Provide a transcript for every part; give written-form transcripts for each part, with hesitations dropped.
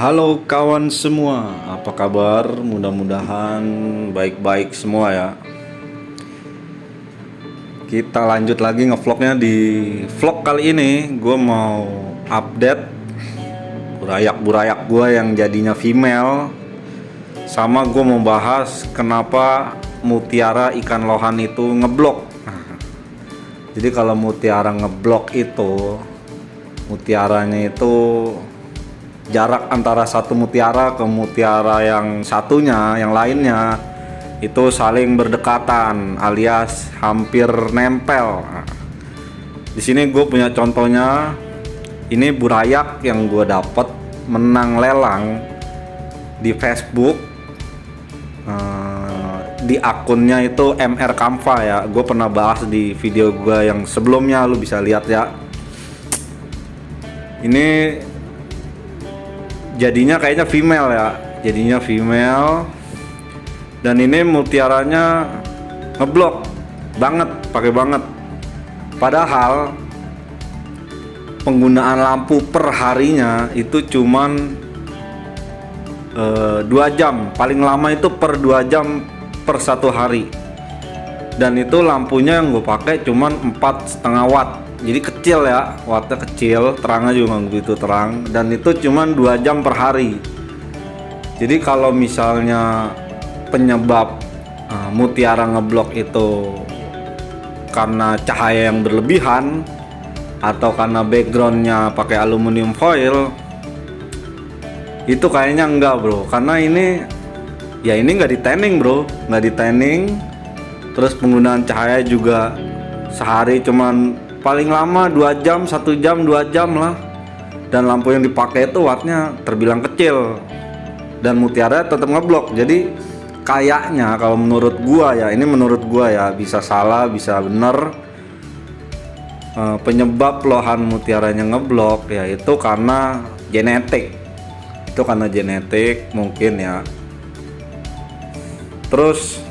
Halo kawan semua, apa kabar? Mudah-mudahan baik-baik semua ya. Kita lanjut lagi ngevlognya. Di vlog kali ini gue mau update burayak-burayak gue yang jadinya female. Sama gue mau bahas kenapa mutiara ikan lohan itu ngeblok. Jadi kalau mutiara ngeblok itu, mutiaranya itu jarak antara satu mutiara ke mutiara yang satunya, yang lainnya itu saling berdekatan alias hampir nempel. Di sini gue punya contohnya. Ini burayak yang gue dapet menang lelang di Facebook, di akunnya itu MR Kamfa ya. Gue pernah bahas di video gue yang sebelumnya, lu bisa lihat ya. Ini jadinya kayaknya female ya, jadinya female. Dan ini mutiaranya ngeblok banget, pakai banget. Padahal penggunaan lampu per harinya itu cuman 2 jam, paling lama itu per 2 jam per satu hari. Dan itu lampunya yang gue pakai cuman 4,5 watt. Jadi kecil ya, wattnya kecil, terangnya juga nggak begitu terang, dan itu cuman 2 jam per hari. Jadi kalau misalnya penyebab mutiara ngeblok itu karena cahaya yang berlebihan atau karena backgroundnya pakai aluminium foil, itu kayaknya enggak bro, karena ini nggak di tanning bro, nggak di tanning. Terus penggunaan cahaya juga sehari cuman paling lama 2 jam, 1 jam, 2 jam lah. Dan lampu yang dipakai itu wattnya terbilang kecil, dan mutiara tetap ngeblok. Jadi kayaknya kalau menurut gua ya, ini menurut gua ya, bisa salah bisa bener, penyebab lohan mutiaranya ngeblok ya itu karena genetik. Itu karena genetik mungkin ya. Terus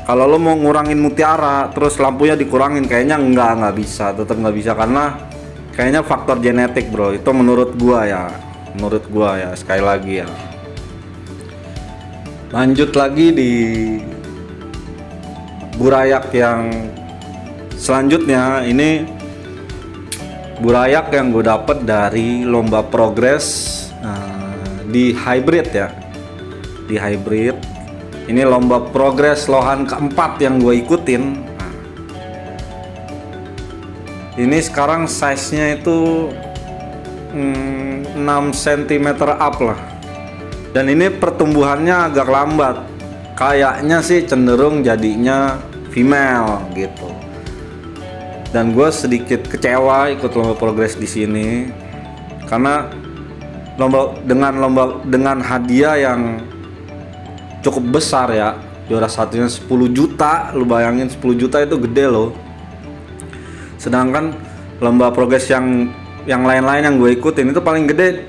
kalau lo mau ngurangin mutiara terus lampunya dikurangin, kayaknya nggak bisa, tetap nggak bisa, karena kayaknya faktor genetik bro. Itu menurut gua ya, sekali lagi ya. Lanjut lagi di burayak yang selanjutnya. Ini burayak yang gue dapet dari lomba progres di hybrid ya, di hybrid. Ini lomba progres lohan keempat yang gue ikutin. Ini sekarang size-nya itu 6 cm up lah. Dan ini pertumbuhannya agak lambat. Kayaknya sih cenderung jadinya female gitu. Dan gue sedikit kecewa ikut lomba progres di sini, karena dengan hadiah yang cukup besar ya. Juara satunya 10 juta, lu bayangin 10 juta itu gede loh. Sedangkan lomba progres yang lain-lain yang gue ikutin itu paling gede,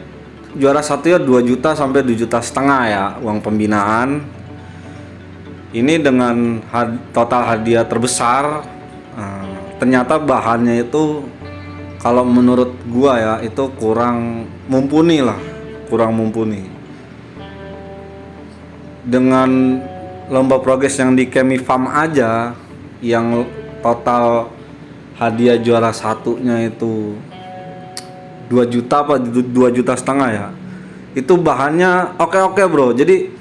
juara satunya 2 juta sampai 2,5 juta ya uang pembinaan. Ini dengan total hadiah terbesar. Ternyata bahannya itu kalau menurut gua ya itu kurang mumpuni. Dengan lomba progres yang di Chemifam aja, yang total hadiah juara satunya itu 2 juta apa 2,5 juta ya. Itu bahannya oke bro. Jadi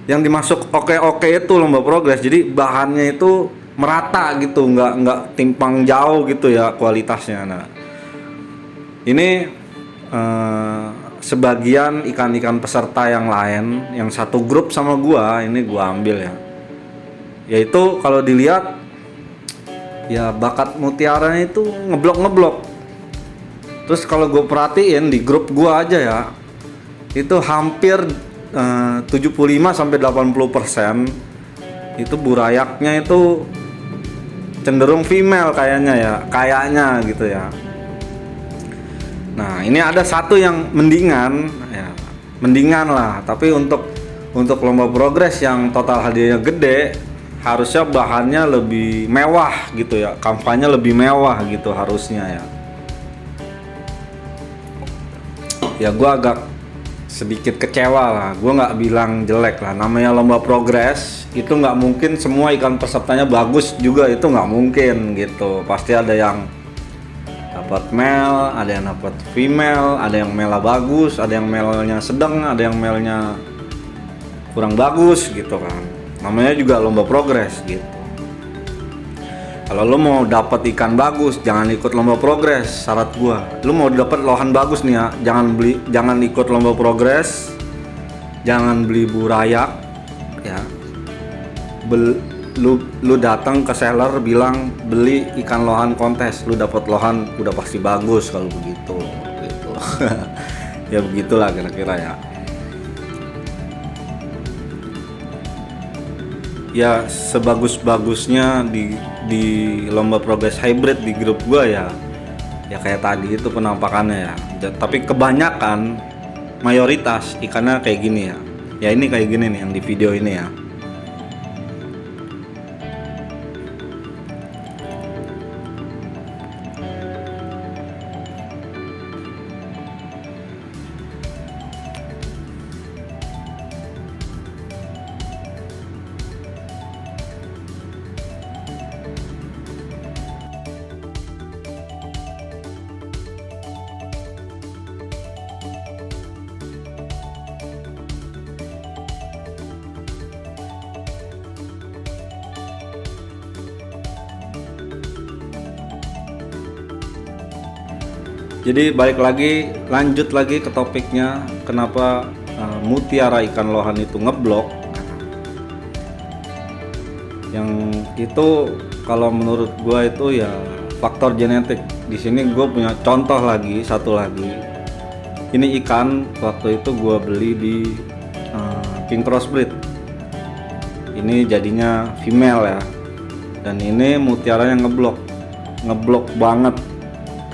yang dimasuk oke itu lomba progres. Jadi bahannya itu merata gitu, nggak timpang jauh gitu ya kualitasnya. Nah, ini sebagian ikan-ikan peserta yang lain yang satu grup sama gua, ini gua ambil ya. Yaitu kalau dilihat ya bakat mutiaranya itu ngeblok. Terus kalau gue perhatiin di grup gua aja ya, itu hampir 75-80% itu burayaknya itu cenderung female kayaknya gitu ya. Nah, ini ada satu yang mendingan lah, tapi untuk lomba progres yang total hadiahnya gede, harusnya bahannya lebih mewah gitu ya, kampanye lebih mewah gitu harusnya ya. Ya gue agak sedikit kecewa lah. Gue nggak bilang jelek lah, namanya lomba progres itu nggak mungkin semua ikan pesertanya bagus juga, itu nggak mungkin gitu. Pasti ada yang dapat male, ada yang dapat female, ada yang male bagus, ada yang male-nya sedang, ada yang male-nya kurang bagus gitu kan. Namanya juga lomba progres gitu. Kalau lo mau dapat ikan bagus, jangan ikut lomba progres. Syarat gua, lo mau dapat lohan bagus nih ya, jangan ikut lomba progres, jangan beli burayak, ya. Lu datang ke seller bilang beli ikan lohan kontes, lu dapat lohan udah pasti bagus kalau begitu, gitu. Ya begitulah kira-kira ya. Ya sebagus-bagusnya di lomba progres hybrid di grup gua ya kayak tadi itu penampakannya ya. Tapi kebanyakan mayoritas ikannya kayak gini ya. Ya ini kayak gini nih yang di video ini ya. Jadi lanjut lagi ke topiknya, kenapa mutiara ikan lohan itu ngeblok. Yang itu kalau menurut gua itu ya faktor genetik. Di sini gua punya contoh lagi, satu lagi. Ini ikan waktu itu gua beli di King Crossbreed. Ini jadinya female ya. Dan ini mutiaranya ngeblok banget.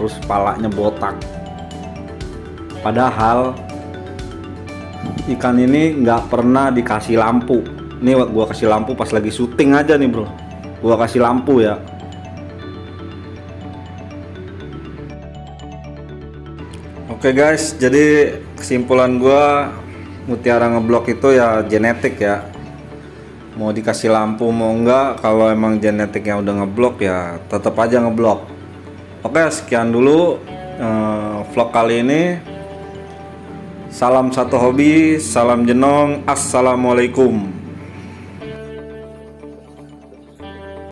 Terus kepalanya botak. Padahal ikan ini nggak pernah dikasih lampu. Ini gua kasih lampu pas lagi syuting aja nih bro. Gua kasih lampu ya. Oke guys, jadi kesimpulan gua mutiara ngeblok itu ya genetik ya. Mau dikasih lampu mau enggak, kalau emang genetiknya udah ngeblok ya tetap aja ngeblok. Oke, sekian dulu vlog kali ini. Salam satu hobi, salam jenong, assalamualaikum.